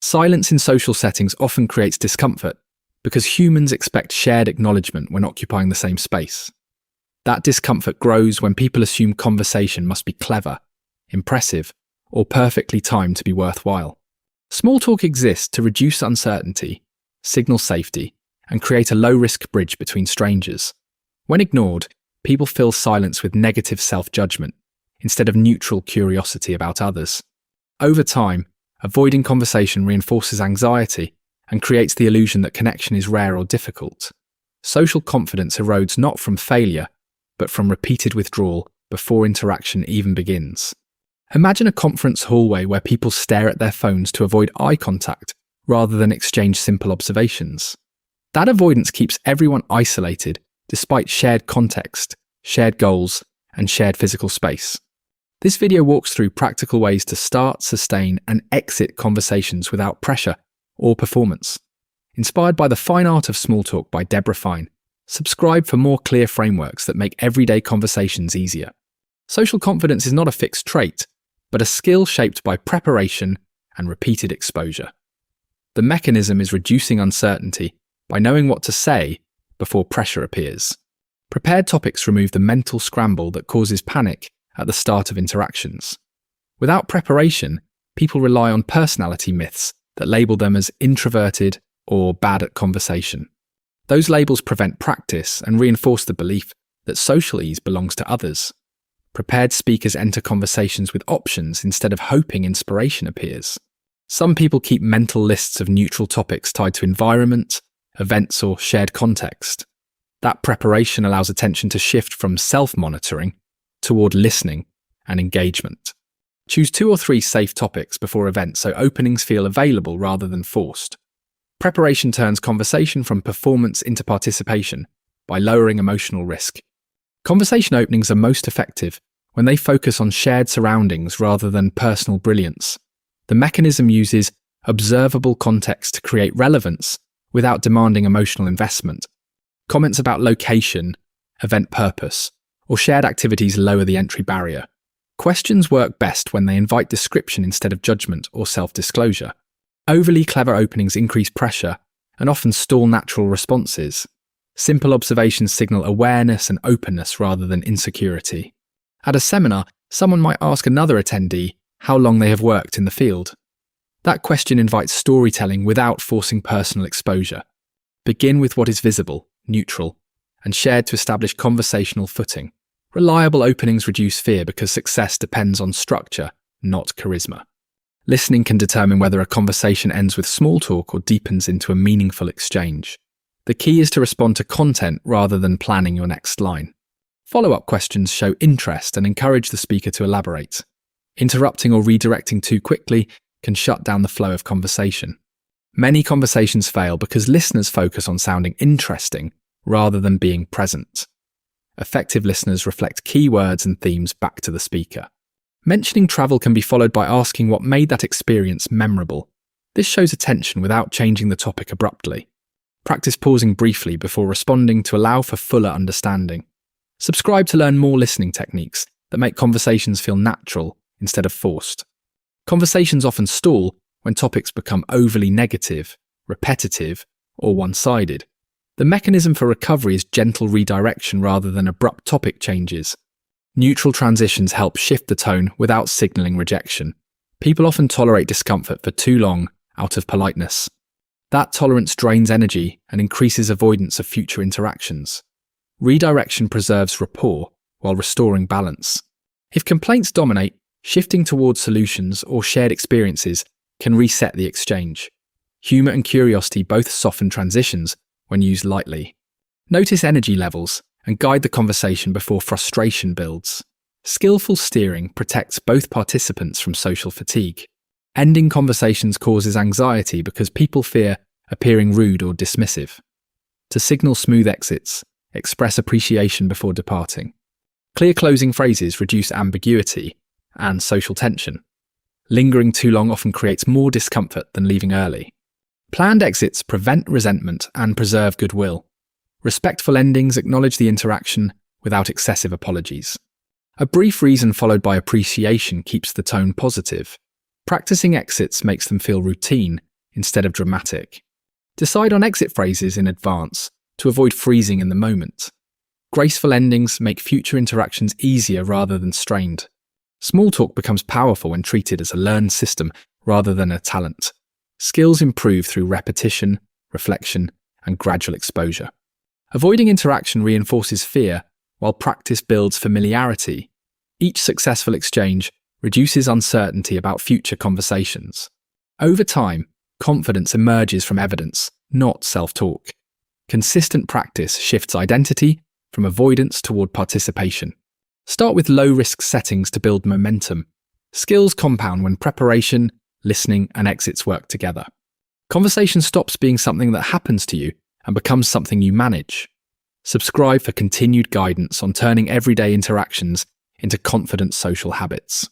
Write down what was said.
Silence in social settings often creates discomfort because humans expect shared acknowledgement when occupying the same space. That discomfort grows when people assume conversation must be clever, impressive, or perfectly timed to be worthwhile. Small talk exists to reduce uncertainty, signal safety, and create a low-risk bridge between strangers. When ignored, people fill silence with negative self-judgment instead of neutral curiosity about others. Over time, avoiding conversation reinforces anxiety and creates the illusion that connection is rare or difficult. Social confidence erodes not from failure, but from repeated withdrawal before interaction even begins. Imagine a conference hallway where people stare at their phones to avoid eye contact rather than exchange simple observations. That avoidance keeps everyone isolated despite shared context, shared goals, and shared physical space. This video walks through practical ways to start, sustain, and exit conversations without pressure or performance. Inspired by The Fine Art of Small Talk by Debra. Subscribe for more clear frameworks that make everyday conversations easier. Social confidence is not a fixed trait, but a skill shaped by preparation and repeated exposure. The mechanism is reducing uncertainty by knowing what to say before pressure appears. Prepared topics remove the mental scramble that causes panic at the start of interactions. Without preparation, people rely on personality myths that label them as introverted or bad at conversation. Those labels prevent practice and reinforce the belief that social ease belongs to others. Prepared speakers enter conversations with options instead of hoping inspiration appears. Some people keep mental lists of neutral topics tied to environment, events, or shared context. That preparation allows attention to shift from self-monitoring toward listening and engagement. Choose 2 or 3 safe topics before events so openings feel available rather than forced. Preparation turns conversation from performance into participation by lowering emotional risk. Conversation openings are most effective when they focus on shared surroundings rather than personal brilliance. The mechanism uses observable context to create relevance without demanding emotional investment. Comments about location, event purpose, or shared activities lower the entry barrier. Questions work best when they invite description instead of judgment or self-disclosure. Overly clever openings increase pressure and often stall natural responses. Simple observations signal awareness and openness rather than insecurity. At a seminar, someone might ask another attendee how long they have worked in the field. That question invites storytelling without forcing personal exposure. Begin with what is visible, neutral, and shared to establish conversational footing. Reliable openings reduce fear because success depends on structure, not charisma. Listening can determine whether a conversation ends with small talk or deepens into a meaningful exchange. The key is to respond to content rather than planning your next line. Follow-up questions show interest and encourage the speaker to elaborate. Interrupting or redirecting too quickly can shut down the flow of conversation. Many conversations fail because listeners focus on sounding interesting rather than being present. Effective listeners reflect key words and themes back to the speaker. Mentioning travel can be followed by asking what made that experience memorable. This shows attention without changing the topic abruptly. Practice pausing briefly before responding to allow for fuller understanding. Subscribe to learn more listening techniques that make conversations feel natural instead of forced. Conversations often stall when topics become overly negative, repetitive, or one-sided. The mechanism for recovery is gentle redirection rather than abrupt topic changes. Neutral transitions help shift the tone without signaling rejection. People often tolerate discomfort for too long out of politeness. That tolerance drains energy and increases avoidance of future interactions. Redirection preserves rapport while restoring balance. If complaints dominate, shifting towards solutions or shared experiences can reset the exchange. Humor and curiosity both soften transitions when used lightly. Notice energy levels and guide the conversation before frustration builds. Skillful steering protects both participants from social fatigue. Ending conversations causes anxiety because people fear appearing rude or dismissive. To signal smooth exits, express appreciation before departing. Clear closing phrases reduce ambiguity and social tension. Lingering too long often creates more discomfort than leaving early. Planned exits prevent resentment and preserve goodwill. Respectful endings acknowledge the interaction without excessive apologies. A brief reason followed by appreciation keeps the tone positive. Practicing exits makes them feel routine instead of dramatic. Decide on exit phrases in advance to avoid freezing in the moment. Graceful endings make future interactions easier rather than strained. Small talk becomes powerful when treated as a learned system rather than a talent. Skills improve through repetition, reflection, and gradual exposure. Avoiding interaction reinforces fear, while practice builds familiarity. Each successful exchange reduces uncertainty about future conversations. Over time, confidence emerges from evidence, not self-talk. Consistent practice shifts identity from avoidance toward participation. Start with low-risk settings to build momentum. Skills compound when preparation, listening, and exits work together. Conversation stops being something that happens to you and becomes something you manage. Subscribe for continued guidance on turning everyday interactions into confident social habits.